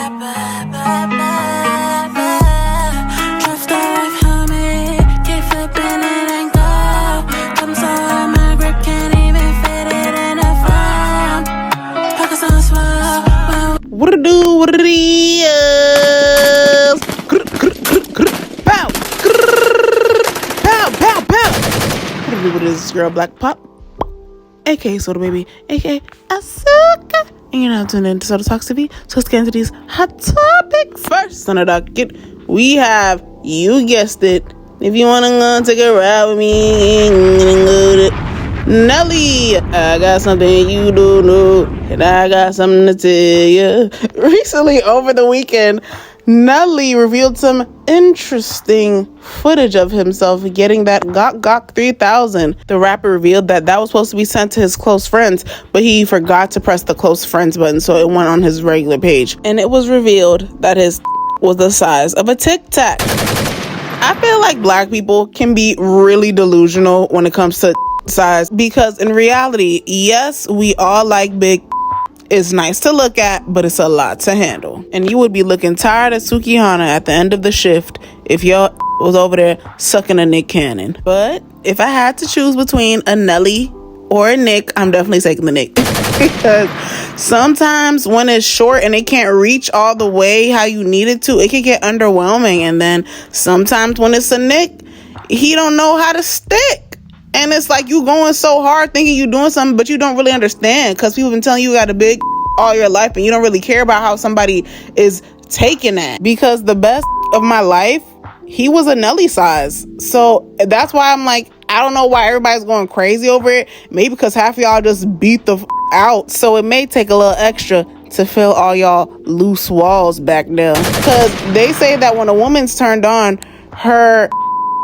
What it do? What it is? Pow! Pow! Pow! Pow! What it do? What it is? Girl Black Pop, aka Soda Baby, aka Asuka. And you're now tuned in to Soda Talks TV. So let's get into these hot topics. First on the docket, we have, you guessed it, if you wanna go take a ride with me, Nelly. I got something you don't know, and I got something to tell you. Recently, over the weekend, Nelly revealed some interesting footage of himself getting that Gok 3000. The rapper revealed that was supposed to be sent to his close friends, but he forgot to press the close friends button, so it went on his regular page. And it was revealed that his was the size of a Tic Tac. I feel like black people can be really delusional when it comes to size, because in reality, yes, we all like big. It's nice to look at, but it's a lot to handle. And you would be looking tired of Sukihana at the end of the shift if your was over there sucking a Nick Cannon. But if I had to choose between a Nelly or a Nick, I'm definitely taking the Nick. Because sometimes when it's short and it can't reach all the way how you need it to, it can get underwhelming. And then sometimes when it's a Nick, he don't know how to stick. And it's like you going so hard thinking you doing something, but you don't really understand, because people been telling you got a big all your life and you don't really care about how somebody is taking that. Because the best of my life, he was a Nelly size. So that's why I'm like, I don't know why everybody's going crazy over it. Maybe because half of y'all just beat the out. So it may take a little extra to fill all y'all loose walls back there. Because they say that when a woman's turned on, her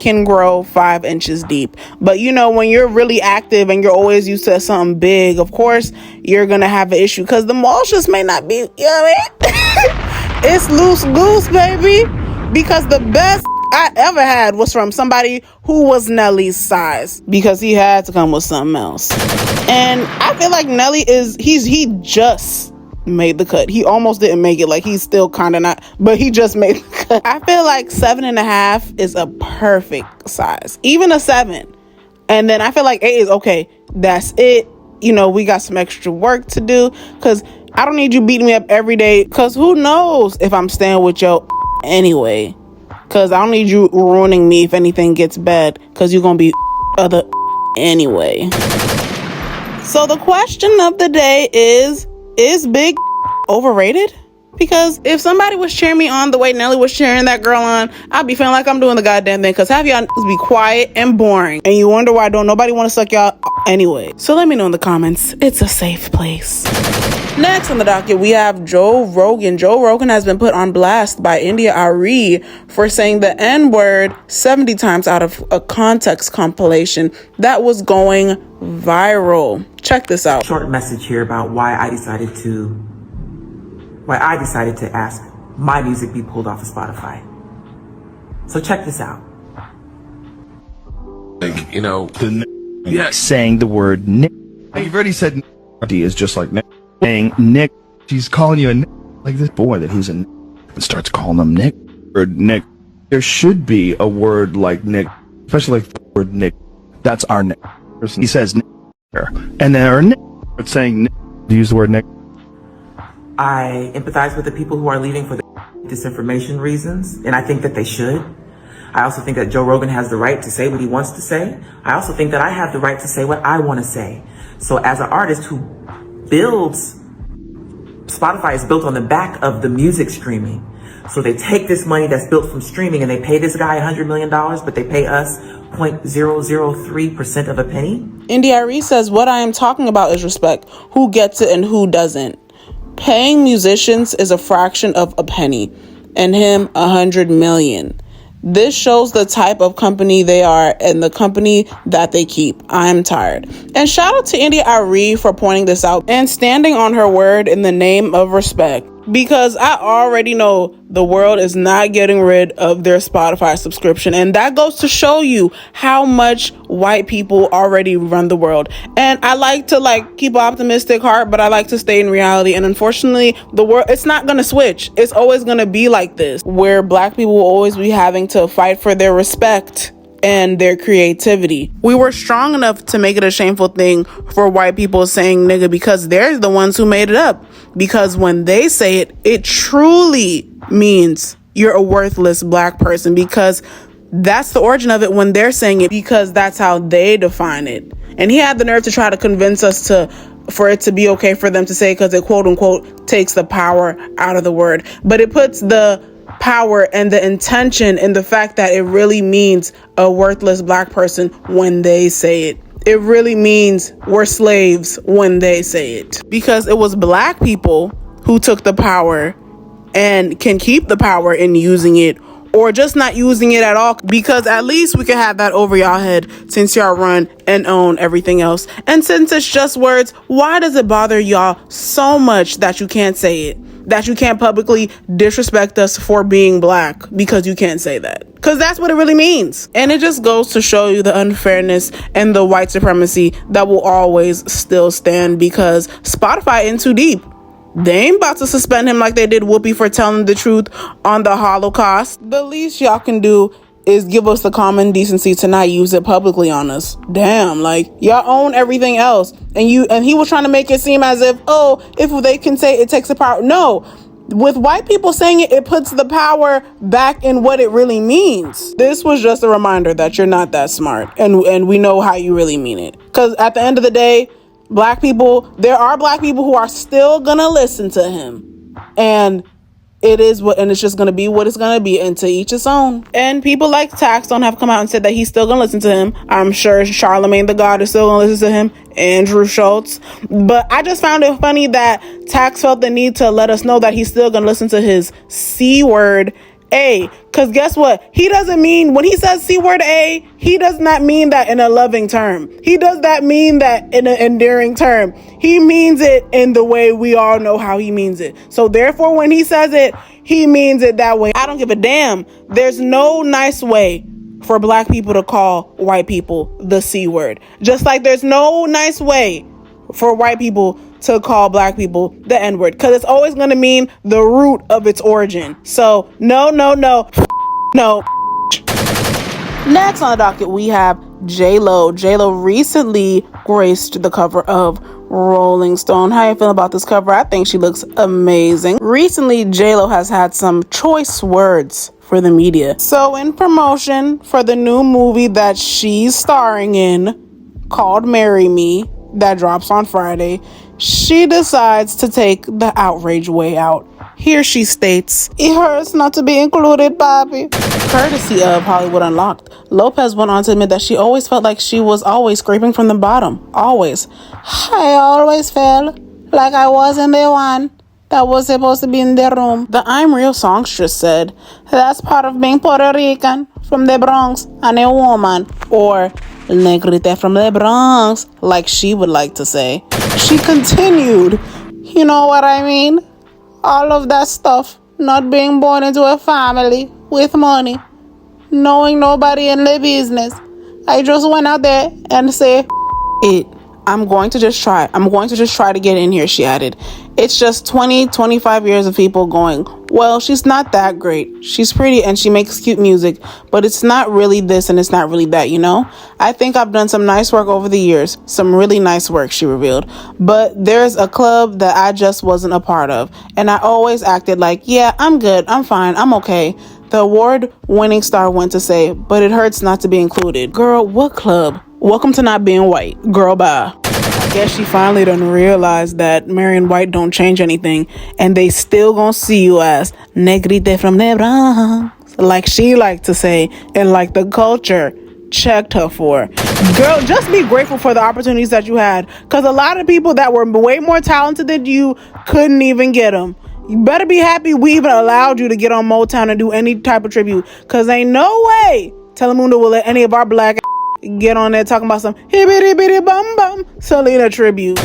can grow 5 inches deep. But you know, when you're really active and you're always used to something big, of course you're gonna have an issue, because the malls just may not be, you know what I mean? It's loose goose, baby. Because the best I ever had was from somebody who was Nelly's size, because he had to come with something else. And I feel like Nelly he just made the cut. He almost didn't make it. Like, he's still kind of not, but he just made the cut. I feel like 7.5 is a perfect size, even a 7. And then I feel like 8 is okay. That's it. You know, we got some extra work to do, because I don't need you beating me up every day, because who knows if I'm staying with yo anyway. Because I don't need you ruining me if anything gets bad, because you're gonna be other anyway. So the question of the day is big overrated? Because if somebody was cheering me on the way Nelly was cheering that girl on, I'd be feeling like I'm doing the goddamn thing. Because half y'all be quiet and boring, and you wonder why don't nobody want to suck y'all anyway. So let me know in the comments. It's a safe place. Next on the docket, we have Joe Rogan. Joe Rogan has been put on blast by India Arie for saying the N-word 70 times out of a context compilation that was going viral. Check this out. Short message here about why I decided to ask my music be pulled off of Spotify. So check this out. Like, you know, saying the word Nick. you've already said D is just like Nick. Saying Nick, she's calling you a Nick, like this boy that he's a Nick, and starts calling him Nick or Nick. There should be a word like Nick, especially like the word Nick. That's our Nick. He says Nick, and then our Nick starts saying Nick. Do you use the word Nick? I empathize with the people who are leaving for the disinformation reasons, and I think that they should. I also think that Joe Rogan has the right to say what he wants to say. I also think that I have the right to say what I want to say. So as an artist who builds, Spotify is built on the back of the music streaming. So they take this money that's built from streaming and they pay this guy $100 million, but they pay us 0.003% of a penny. India Arie says, what I am talking about is respect. Who gets it and who doesn't. Paying musicians is a fraction of a penny, and him 100 million. This shows the type of company they are and the company that they keep. I'm tired. And shout out to India Arie for pointing this out and standing on her word in the name of respect. because I already know the world is not getting rid of their Spotify subscription. And that goes to show you how much white people already run the world. And I like to keep an optimistic heart, but I like to stay in reality. And unfortunately, the world, it's not going to switch. It's always going to be like this, where black people will always be having to fight for their respect and their creativity. We were strong enough to make it a shameful thing for white people saying nigga, because they're the ones who made it up. Because when they say it, it truly means you're a worthless black person, because that's the origin of it when they're saying it, because that's how they define it. And he had the nerve to try to convince us for it to be okay for them to say, because it quote unquote takes the power out of the word. But it puts the power and the intention in the fact that it really means a worthless black person when they say it. It really means we're slaves when they say it, because it was black people who took the power and can keep the power in using it, or just not using it at all, because at least we can have that over y'all head since y'all run and own everything else. And since it's just words, why does it bother y'all so much that you can't say it? That you can't publicly disrespect us for being black because you can't say that? Because that's what it really means. And it just goes to show you the unfairness and the white supremacy that will always still stand, because Spotify in too deep. They ain't about to suspend him like they did Whoopi for telling the truth on the Holocaust. The least y'all can do is give us the common decency to not use it publicly on us. Damn, y'all own everything else. And he was trying to make it seem as if, if they can say it takes the power. No, with white people saying it, it puts the power back in what it really means. This was just a reminder that you're not that smart, and we know how you really mean it. Because at the end of the day, there are black people who are still gonna listen to him, and it's just gonna be what it's gonna be, and to each its own. And people like Tax don't have come out and said that he's still gonna listen to him. I'm sure Charlemagne the God is still gonna listen to him, Andrew Schultz. But I just found it funny that Tax felt the need to let us know that he's still gonna listen to his C word A, because guess what? He doesn't mean, when he says C word A, he does not mean that in a loving term. He does not mean that in an endearing term. He means it in the way we all know how he means it. So therefore, when he says it, he means it that way. I don't give a damn. There's no nice way for black people to call white people the C word. Just like there's no nice way for white people to call black people the N-word, because it's always going to mean the root of its origin. So no. Next on the docket, we have J-Lo. J-Lo recently graced the cover of Rolling Stone. How you feel about this cover? I think she looks amazing. Recently, J-Lo has had some choice words for the media. So in promotion for the new movie that she's starring in, called Marry Me, that drops on Friday, she decides to take the outrage way out. Here she states, "It hurts not to be included, Bobby." Courtesy of Hollywood Unlocked, Lopez went on to admit that she always felt like she was always scraping from the bottom. Always. "I always felt like I wasn't the one that was supposed to be in the room." The I'm Real songstress said, "That's part of being Puerto Rican, from the Bronx, and a woman." Or negrita from the Bronx, like she would like to say. She continued, "You know what I mean? All of that stuff, not being born into a family with money, knowing nobody in the business. I just went out there and say it. I'm going to just try to get in here," she added. It's just 25 years of people going, "Well, she's not that great. She's pretty and she makes cute music, but it's not really this and it's not really that, you know? I think I've done some nice work over the years, some really nice work," she revealed. "But there's a club that I just wasn't a part of, and I always acted like, yeah, I'm good, I'm fine, I'm okay." The award-winning star went to say, "But it hurts not to be included." Girl, what club? Welcome to not being white. Girl, bye. I guess she finally done realized that marrying white don't change anything, and they still gonna see you as negrita from the Bronx, like she liked to say, and like the culture checked her for. Girl, just be grateful for the opportunities that you had, because a lot of people that were way more talented than you couldn't even get them. You better be happy we even allowed you to get on Motown and do any type of tribute, because ain't no way Telemundo will let any of our black get on there talking about some hibbity bitty bum bum Selena tribute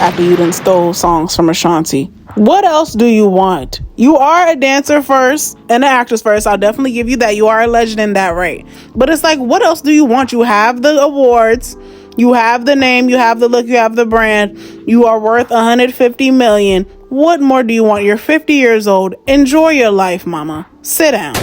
after you done stole songs from Ashanti. What else do you want? You are a dancer first and an actress first. I'll definitely give you that. You are a legend in that, right? But it's like, what else do you want? You have the awards, you have the name, you have the look, you have the brand. You are worth 150 million. What more do you want? You're 50 years old. Enjoy your life, mama. Sit down.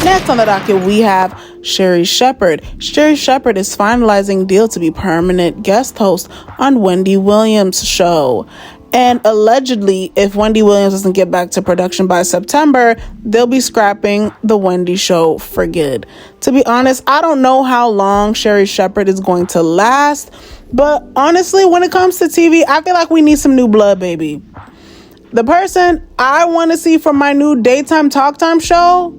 Next on the docket, we have Sherri Shepherd. Sherri Shepherd is finalizing deal to be permanent guest host on Wendy Williams' show. And allegedly, if Wendy Williams doesn't get back to production by September, they'll be scrapping the Wendy show for good. To be honest, I don't know how long Sherri Shepherd is going to last. But honestly, when it comes to TV, I feel like we need some new blood, baby. The person I want to see from my new daytime talk time show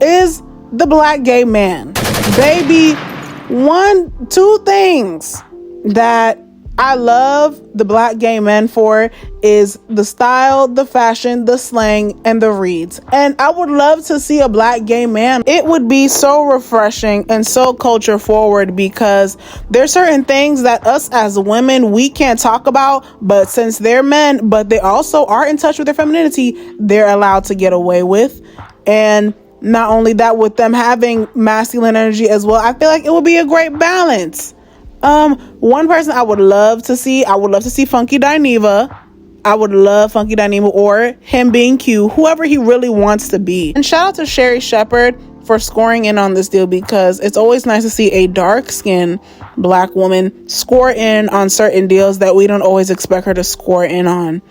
is the black gay man. Baby, two things that I love the black gay men for is the style, the fashion, the slang, and the reads. And I would love to see a black gay man. It would be so refreshing and so culture forward, because there's certain things that us as women, we can't talk about, but since they're men, but they also are in touch with their femininity, they're allowed to get away with. And not only that, with them having masculine energy as well, I feel like it would be a great balance. One person I would love to see Funky Dineva. I would love Funky Dineva, or him being Q, whoever he really wants to be. And shout out to Sherri Shepherd for scoring in on this deal, because it's always nice to see a dark-skinned black woman score in on certain deals that we don't always expect her to score in on.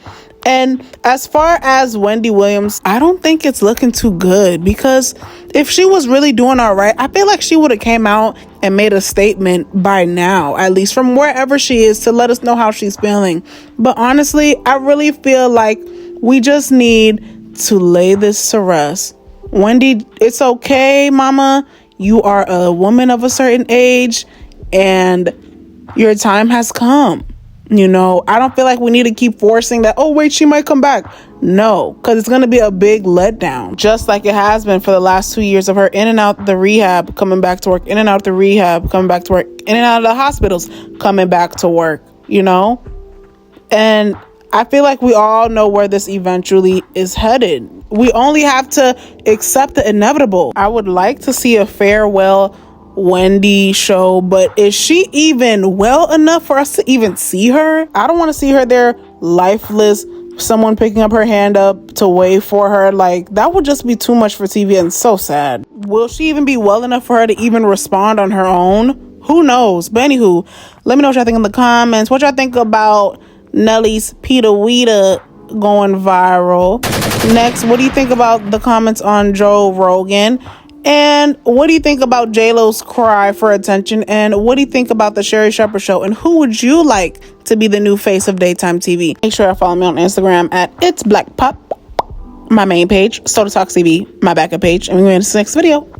And as far as Wendy Williams, I don't think it's looking too good, because if she was really doing all right, I feel like she would have came out and made a statement by now, at least from wherever she is, to let us know how she's feeling. But honestly, I really feel like we just need to lay this to rest. Wendy, it's okay, mama. You are a woman of a certain age and your time has come. You know, I don't feel like we need to keep forcing that, oh, wait, she might come back. No, because it's going to be a big letdown, just like it has been for the last 2 years of her in and out the rehab, coming back to work, in and out the rehab, coming back to work, in and out of the hospitals, coming back to work, you know? And I feel like we all know where this eventually is headed. We only have to accept the inevitable. I would like to see a farewell Wendy show, but is she even well enough for us to even see her? I don't want to see her there lifeless, someone picking up her hand up to wave for her. Like, that would just be too much for TV and so sad. Will she even be well enough for her to even respond on her own? Who knows? But anywho, let me know what y'all think in the comments. What y'all think about Nelly's Pita Wita going viral? Next, what do you think about the comments on Joe Rogan? And what do you think about J-Lo's cry for attention? And what do you think about the Sherri Shepherd show? And who would you like to be the new face of daytime TV? Make sure to follow me on Instagram at It's Black Pop, my main page, Soda Talk TV, my backup page. And we're going to see you in the next video.